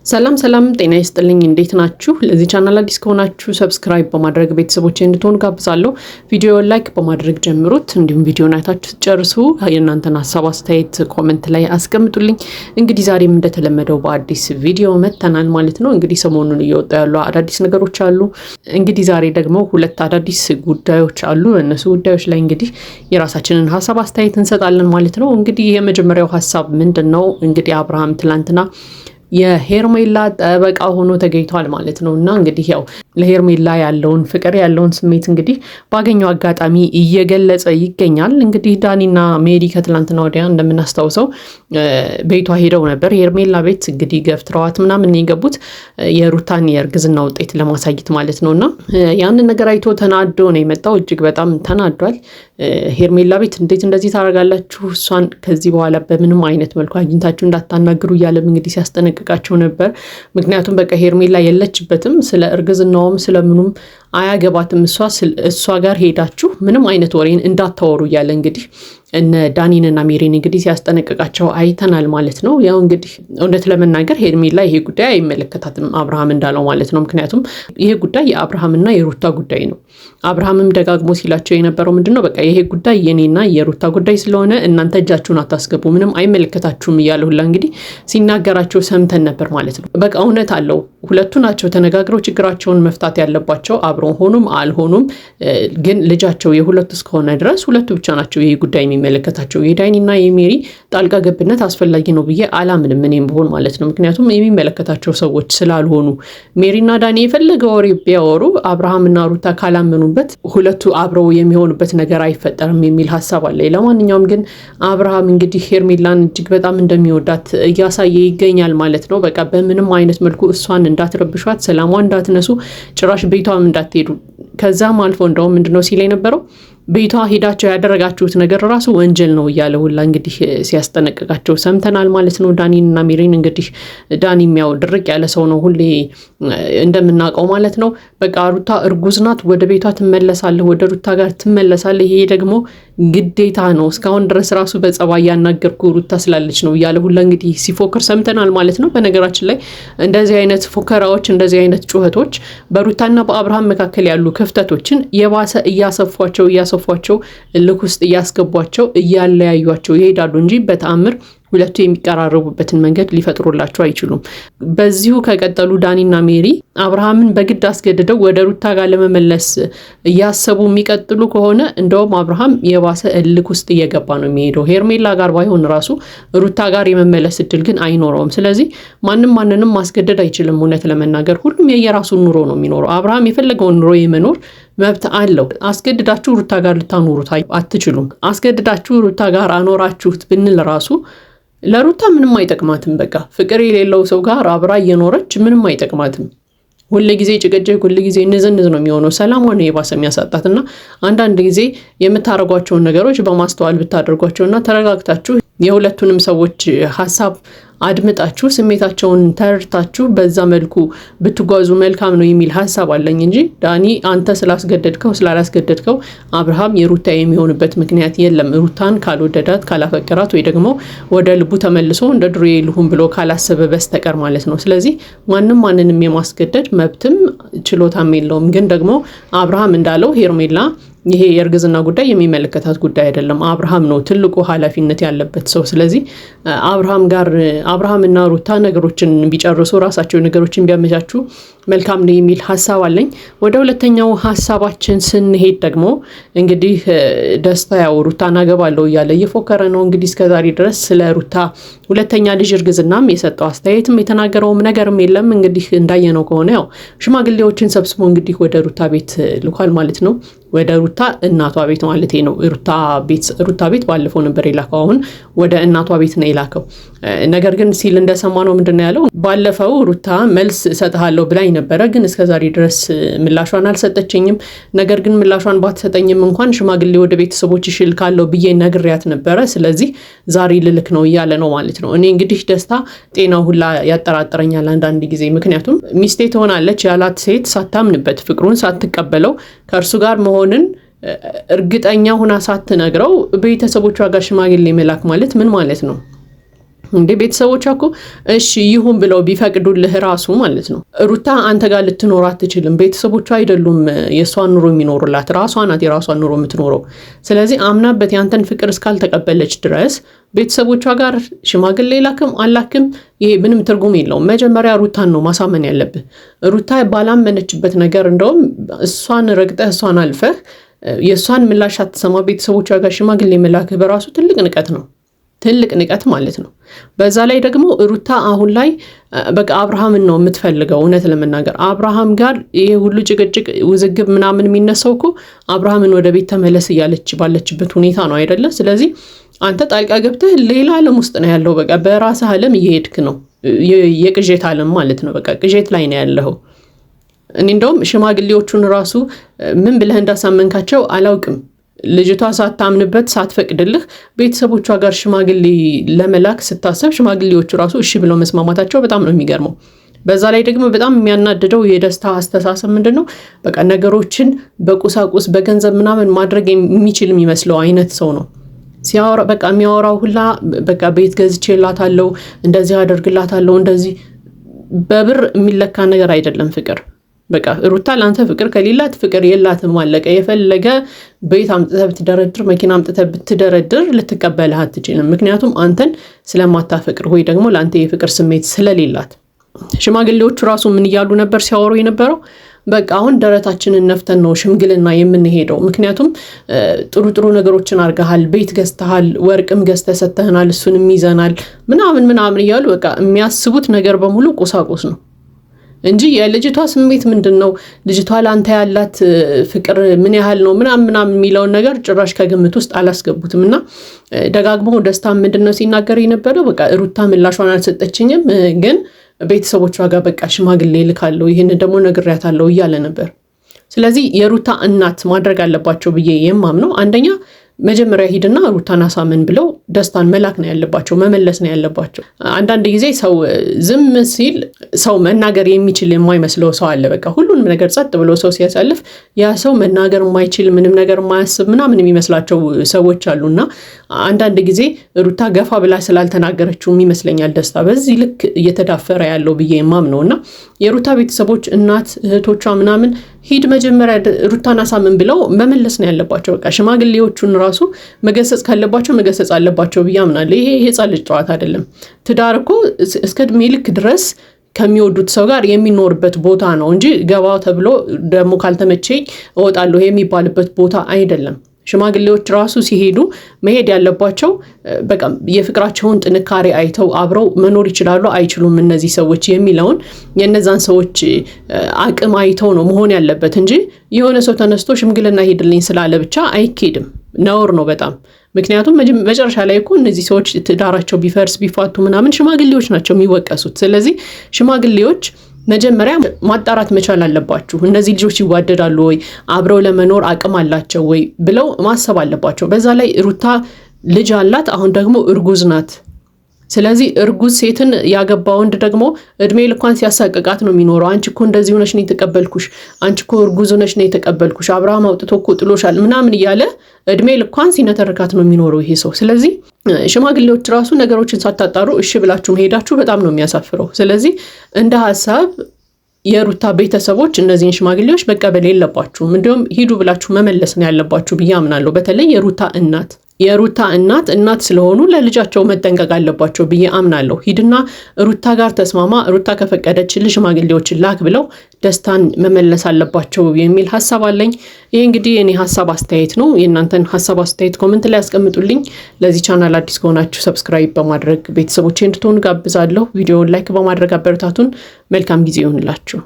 ሰላም ጤና ይስጥልኝ እንዴት ናችሁ? ለዚህ ቻናል አዲስ ከሆናችሁ ሰብስክራይብ በማድረግ ቤተሰቦቼ እንድትሆኑ ጋብዛለሁ። ቪዲዮ ላይክ በማድረግ ጀምሩት። እንዲሁም ቪዲዮን አይታችሁ ጨርሱ የእናንተን ሐሳብ አስተያየት ኮሜንት ላይ አስቀምጡልኝ። እንግዲህ ዛሬም እንደተለመደው በአዲስ ቪዲዮ መተናል ማለት ነው። እንግዲህ ሰሞኑን እየወጣ ያሉ አዳዲስ ነገሮች አሉ። እንግዲህ ዛሬ ደግሞ ሁለት አዳዲስ ጉዳዮች አሉ። እነሱ ጉዳዮች ላይ እንግዲህ የራሳችንን ሐሳብ አስተያየት እንሰጣለን ማለት ነው። እንግዲህ የመጀመሪያው ሐሳብ ምንድነው? እንግዲህ አብርሃም ትላንትና የሄርሜላ ጠበቃ ሆኖ ተገኝቷል ማለት ነው። እና እንግዲህ ያው ለሄርሜላ ያለውን ፍቅር ያለውን ስሜት እንግዲህ ባገኘው አጋጣሚ እየገለጸ ይገኛል። እንግዲህ ዳኒና ሜሪ ከትላንትና ወዲያ እንደምናስታውሰው ቤቷ ሄደው ነበር። ሄርሜላ ቤት እንግዲህ ገፍትረዋት ምናምን የገቡት የሩታን የእርግዝና ውጤት ለማሳየት ማለት ነው። እና ያንን ነገር አይቶ ተናዶ ነው የመጣው። እጅግ በጣም ተናዷል። ሄርሜላ ቤት እንዴት እንደዚህ ታደርጋላችሁ? እሷን ከዚህ በኋላ በምንም አይነት መልኩ አግኝታችሁ እንዳታናግሩ እያለም እንግዲህ ሲያስጠነቅቃቸው ነበር። ምክንያቱም በቃ ሄርሜላ የለችበትም፣ ስለ እርግዝናውም ስለምኑም አያገባትም። እሷ ጋር ሄዳችሁ ምንም አይነት ወሬን እንዳታወሩ እያለ እንግዲህ እነ ዳኒንና ሜሪን እንግዲህ ሲያስጠነቅቃቸው አይተናል ማለት ነው። ያው እንግዲህ እውነት ለመናገር ሄርሜላ ይሄ ጉዳይ አይመለከታትም አብርሃም እንዳለው ማለት ነው። ምክንያቱም ይሄ ጉዳይ የአብርሃምና የሩታ ጉዳይ ነው። አብርሃምም ደጋግሞ ሲላቸው የነበረው ምንድነው በቃ ይሄ ጉዳይ የኔና የሩታ ጉዳይ ስለሆነ እናንተ እጃችሁን አታስገቡ፣ ምንም አይመለከታችሁም እያለ ሁላ እንግዲህ ሲናገራቸው ሰምተን ነበር ማለት ነው። በቃ እውነት አለው። ሁለቱ ናቸው ተነጋግረው ችግራቸውን መፍታት ያለባቸው። አብረው ሆኑም አልሆኑም ግን ልጃቸው የሁለቱ እስከሆነ ድረስ ሁለቱ ብቻ ናቸው ይሄ ጉዳይ የሚመለከታቸው። የዳኒና የሜሪ ጣልቃ ገብነት አስፈላጊ ነው ብዬ አላምንም እኔም ብሆን ማለት ነው። ምክንያቱም የሚመለከታቸው ሰዎች ስላልሆኑ ሜሪና ዳኒ የፈለገ ወሬ ቢያወሩ አብርሃምና ሩታ ካላመኑበት ሁለቱ አብረው የሚሆኑበት ነገር አይፈጠርም የሚል ሀሳብ አለ። ለማንኛውም ግን አብርሃም እንግዲህ ሄርሜላን እጅግ በጣም እንደሚወዳት እያሳየ ይገኛል ማለት ነው። በቃ በምንም አይነት መልኩ እሷን እንዳትረብሿት፣ ሰላሟን እንዳትነሱ፣ ጭራሽ ቤቷም እንዳትሄዱ። ከዛም አልፎ እንደውም ምንድነው ሲል የነበረው ቤቷ ሄዳቸው ያደረጋችሁት ነገር ራሱ ወንጀል ነው እያለ ሁላ እንግዲህ ሲያስጠነቅቃቸው ሰምተናል ማለት ነው። ዳኒንና ሜሪን እንግዲህ ዳኒ የሚያው ድርቅ ያለ ሰው ነው ሁሌ እንደምናውቀው ማለት ነው። በቃ ሩታ እርጉዝ ናት፣ ወደ ቤቷ ትመለሳለህ፣ ወደ ሩታ ጋር ትመለሳለህ፣ ይሄ ደግሞ ግዴታ ነው፣ እስካሁን ድረስ ራሱ በጸባይ ያናገርኩ ሩታ ስላለች ነው እያለ ሁላ እንግዲህ ሲፎክር ሰምተናል ማለት ነው። በነገራችን ላይ እንደዚህ አይነት ፉከራዎች፣ እንደዚህ አይነት ጩኸቶች በሩታና በአብርሃም መካከል ያሉ ክፍተቶችን የባሰ እያሰፏቸው ልክ ውስጥ እያስገቧቸው እያለያዩቸው ይሄዳሉ እንጂ በተአምር ሁለቱ የሚቀራረቡበትን መንገድ ሊፈጥሩላቸው አይችሉም። በዚሁ ከቀጠሉ ዳኒና ሜሪ አብርሃምን በግድ አስገድደው ወደ ሩታ ጋር ለመመለስ እያሰቡ የሚቀጥሉ ከሆነ እንደውም አብርሃም የባሰ እልክ ውስጥ እየገባ ነው የሚሄደው። ሄርሜላ ጋር ባይሆን ራሱ ሩታ ጋር የመመለስ እድል ግን አይኖረውም። ስለዚህ ማንንም ማስገደድ አይችልም። እውነት ለመናገር ሁሉም የየራሱን ኑሮ ነው የሚኖረው። አብርሃም የፈለገውን ኑሮ የመኖር መብት አለው። አስገድዳችሁ ሩታ ጋር ልታኖሩት አትችሉም። አስገድዳችሁ ሩታ ጋር አኖራችሁት ብንል ራሱ ለሩታ ምንም አይጠቅማትም። በቃ ፍቅር የሌለው ሰው ጋር አብራ እየኖረች ምንም አይጠቅማትም። ሁሉ ጊዜ ጭቅጭቅ፣ ሁሉ ጊዜ ንዝንዝ ነው የሚሆነው። ሰላሟን የባሰ የሚያሳጣትና አንዳንድ ጊዜ የምታደርጓቸውን ነገሮች በማስተዋል ብታደርጓቸውና ተረጋግታችሁ የሁለቱንም ሰዎች ሀሳብ አድምጣችሁ ስሜታቸውን ተረድታችሁ በዛ መልኩ ብትጓዙ መልካም ነው የሚል ሀሳብ አለኝ እንጂ ዳኒ አንተ ስላላስገደድከው አብርሃም የሩታ የሚሆንበት ምክንያት የለም። ሩታን ካልወደዳት ካላፈቀራት ወይ ደግሞ ወደ ልቡ ተመልሶ እንደ ድሮ ይልሁን ብሎ ካላሰበ በስተቀር ማለት ነው። ስለዚህ ማንንም የማስገደድ መብትም ችሎታም የለውም። ግን ደግሞ አብርሃም እንዳለው ሄርሜላ ይሄ የእርግዝና ጉዳይ የሚመለከታት ጉዳይ አይደለም። አብርሃም ነው ትልቁ ኃላፊነት ያለበት ሰው። ስለዚህ አብርሃምና ሩታ ነገሮችን ቢጨርሱ፣ ራሳቸው ነገሮችን ቢያመቻቹ መልካም ነው የሚል ሀሳብ አለኝ። ወደ ሁለተኛው ሀሳባችን ስንሄድ ደግሞ እንግዲህ ደስታ ያው ሩታን አገባለሁ እያለ እየፎከረ ነው እንግዲህ እስከዛሬ ድረስ ስለ ሩታ ሁለተኛ ልጅ እርግዝናም የሰጠው አስተያየትም የተናገረውም ነገርም የለም። እንግዲህ እንዳየነው ከሆነ ያው ሽማግሌዎችን ሰብስቦ እንግዲህ ወደ ሩታ ቤት ልኳል ማለት ነው። ወደ ሩታ እናቷ ቤት ማለት ነው። ሩታ ቤት ባለፈው ነበር የላከው፣ አሁን ወደ እናቷ ቤት ነው የላከው። ነገር ግን ሲል እንደሰማነው ምንድነው ያለው? ባለፈው ሩታ መልስ እሰጥሃለሁ ብላኝ ነበረ፣ ግን እስከዛሬ ድረስ ምላሿን አልሰጠችኝም። ነገር ግን ምላሿን ባትሰጠኝም እንኳን ሽማግሌ ወደ ቤተሰቦችሽ እልካለሁ ብዬ ነግሬያት ነበረ። ስለዚህ ዛሬ ልልክ ነው እያለ ነው ማለት ነው። እኔ እንግዲህ ደስታ ጤናው ሁላ ያጠራጥረኛል አንዳንድ ጊዜ። ምክንያቱም ሚስቴ ትሆናለች ያላት ሴት ሳታምንበት ፍቅሩን ሳትቀበለው ከእርሱ ጋር መሆንን እርግጠኛ ሁና ሳትነግረው ቤተሰቦቿ ጋር ሽማግሌ መላክ ማለት ምን ማለት ነው? እንዴ ቤተሰቦቿ እኮ እሺ ይሁን ብለው ቢፈቅዱልህ ራሱ ማለት ነው ሩታ አንተ ጋር ልትኖር አትችልም። ቤተሰቦቿ አይደሉም የሷን ኑሮ የሚኖሩላት፣ ራሷ ናት የራሷን ኑሮ የምትኖረው። ስለዚህ አምናበት ያንተን ፍቅር እስካልተቀበለች ድረስ ቤተሰቦቿ ጋር ሽማግሌ ላክም አላክም ይሄ ምንም ትርጉም የለውም። መጀመሪያ ሩታን ነው ማሳመን ያለብህ። ሩታ ባላመነችበት ነገር እንደውም እሷን ረግጠህ እሷን አልፈህ የእሷን ምላሽ አትሰማ ቤተሰቦቿ ጋር ሽማግሌ መላክህ በራሱ ትልቅ ንቀት ነው። ትልቅ ንቀት ማለት ነው። በዛ ላይ ደግሞ ሩታ አሁን ላይ በቃ አብርሃምን ነው የምትፈልገው። እውነት ለመናገር አብርሃም ጋር ይሄ ሁሉ ጭቅጭቅ ውዝግብ ምናምን የሚነሳው እኮ አብርሃምን ወደ ቤት ተመለስ እያለች ባለችበት ሁኔታ ነው አይደለ? ስለዚህ አንተ ጣልቃ ገብተህ ሌላ ዓለም ውስጥ ነው ያለው። በቃ በራስህ ዓለም እየሄድክ ነው። የቅዠት ዓለም ማለት ነው። በቃ ቅዠት ላይ ነው ያለው። እኔ እንደውም ሽማግሌዎቹን ራሱ ምን ብለህ እንዳሳመንካቸው አላውቅም። ልጅቷ ሳታምንበት ሳትፈቅድልህ ቤተሰቦቿ ጋር ሽማግሌ ለመላክ ስታሰብ ሽማግሌዎቹ ራሱ እሺ ብለው መስማማታቸው በጣም ነው የሚገርመው። በዛ ላይ ደግሞ በጣም የሚያናድደው የደስታ አስተሳሰብ ምንድነው? በቃ ነገሮችን በቁሳቁስ በገንዘብ ምናምን ማድረግ የሚችል የሚመስለው አይነት ሰው ነው ሲያወራ። በቃ የሚያወራው ሁላ በቃ ቤት ገዝቼላታለሁ፣ እንደዚህ አደርግላታለሁ፣ እንደዚህ በብር የሚለካ ነገር አይደለም ፍቅር። በቃ ሩታ ለአንተ ፍቅር ከሌላት ፍቅር የላትም አለቀ። የፈለገ ቤት አምጥተህ ብትደረድር መኪና አምጥተህ ብትደረድር ልትቀበልህ አትችልም። ምክንያቱም አንተን ስለማታፈቅር ወይ ደግሞ ለአንተ የፍቅር ስሜት ስለሌላት። ሽማግሌዎቹ ራሱ ምን እያሉ ነበር ሲያወሩ የነበረው? በቃ አሁን ደረታችንን ነፍተን ነው ሽምግልና የምንሄደው። ምክንያቱም ጥሩ ጥሩ ነገሮችን አርገሃል፣ ቤት ገዝተሃል፣ ወርቅም ገዝተህ ሰጥተህናል፣ እሱንም ይዘናል ምናምን እያሉ በቃ የሚያስቡት ነገር በሙሉ ቁሳቁስ ነው እንጂ የልጅቷ ስሜት ምንድነው? ልጅቷ ላንተ ያላት ፍቅር ምን ያህል ነው ምናምን የሚለውን ነገር ጭራሽ ከግምት ውስጥ አላስገቡትም። እና ደጋግሞ ደስታ ምንድነው ሲናገር የነበረው? በቃ ሩታ ምላሿን አልሰጠችኝም፣ ግን ቤተሰቦቿ ጋር በቃ ሽማግሌ ልካለሁ፣ ይህን ደግሞ ነግሬያታለሁ እያለ ነበር። ስለዚህ የሩታ እናት ማድረግ አለባቸው ብዬ የማምነው አንደኛ መጀመሪያ ሂድና ሩታን አሳምን ብለው ደስታን መላክ ነው ያለባቸው፣ መመለስ ነው ያለባቸው። አንዳንድ ጊዜ ሰው ዝም ሲል ሰው መናገር የሚችል የማይመስለው ሰው አለ። በቃ ሁሉንም ነገር ጸጥ ብሎ ሰው ሲያሳልፍ ያ ሰው መናገር የማይችል ምንም ነገር የማያስብ ምናምን የሚመስላቸው ሰዎች አሉና አንዳንድ ጊዜ ሩታ ገፋ ብላ ስላልተናገረችው ይመስለኛል ደስታ በዚህ ልክ እየተዳፈረ ያለው ብዬ የማምነውና የሩታ ቤተሰቦች እናት እህቶቿ ምናምን ሂድ መጀመሪያ ሩታን አሳምን ብለው መመለስ ነው ያለባቸው። በቃ ሽማግሌዎቹን ራሱ መገሰጽ ካለባቸው መገሰጽ አለባቸው ብዬ አምናለሁ። ይሄ ህፃን ልጅ ጨዋታ አይደለም። ትዳር እኮ እስከ እድሜ ልክ ድረስ ከሚወዱት ሰው ጋር የሚኖርበት ቦታ ነው እንጂ ገባው ተብሎ ደግሞ ካልተመቸኝ እወጣለሁ የሚባልበት ቦታ አይደለም። ሽማግሌዎች ራሱ ሲሄዱ መሄድ ያለባቸው በቃ የፍቅራቸውን ጥንካሬ አይተው አብረው መኖር ይችላሉ አይችሉም እነዚህ ሰዎች የሚለውን የነዛን ሰዎች አቅም አይተው ነው መሆን ያለበት እንጂ የሆነ ሰው ተነስቶ ሽምግልና ሄድልኝ ስላለ ብቻ አይኬድም። ነውር ነው በጣም። ምክንያቱም መጨረሻ ላይ እኮ እነዚህ ሰዎች ትዳራቸው ቢፈርስ ቢፋቱ ምናምን ሽማግሌዎች ናቸው የሚወቀሱት። ስለዚህ ሽማግሌዎች መጀመሪያ ማጣራት መቻል አለባችሁ። እነዚህ ልጆች ይዋደዳሉ ወይ፣ አብረው ለመኖር አቅም አላቸው ወይ ብለው ማሰብ አለባቸው። በዛ ላይ ሩታ ልጅ አላት፣ አሁን ደግሞ እርጉዝ ናት። ስለዚህ እርጉዝ ሴትን ያገባ ወንድ ደግሞ እድሜ ልኳን ሲያሳቅቃት ነው የሚኖረው። አንቺ እኮ እንደዚህ ሆነሽ ነው የተቀበልኩሽ፣ አንቺ እኮ እርጉዝ ሆነሽ ነው የተቀበልኩሽ፣ አብርሃም አውጥቶ እኮ ጥሎሻል ምናምን እያለ እድሜ ልኳን ሲነተርካት ነው የሚኖረው ይሄ ሰው። ስለዚህ ሽማግሌዎች ራሱ ነገሮችን ሳታጣሩ እሺ ብላችሁ መሄዳችሁ በጣም ነው የሚያሳፍረው። ስለዚህ እንደ ሀሳብ የሩታ ቤተሰቦች እነዚህን ሽማግሌዎች መቀበል የለባችሁም። እንዲሁም ሂዱ ብላችሁ መመለስ ነው ያለባችሁ ብዬ አምናለሁ። በተለይ የሩታ እናት ስለሆኑ ለልጃቸው መጠንቀቅ አለባቸው ብዬ አምናለሁ። ሂድና ሩታ ጋር ተስማማ፣ ሩታ ከፈቀደችልህ ሽማግሌዎችን ላክ ብለው ደስታን መመለስ አለባቸው የሚል ሀሳብ አለኝ። ይህ እንግዲህ የኔ ሀሳብ አስተያየት ነው። የእናንተን ሀሳብ አስተያየት ኮሜንት ላይ ያስቀምጡልኝ። ለዚህ ቻናል አዲስ ከሆናችሁ ሰብስክራይብ በማድረግ ቤተሰቦቼ እንድትሆኑ ጋብዛለሁ። ቪዲዮውን ላይክ በማድረግ አበረታቱን። መልካም ጊዜ ይሁንላችሁ።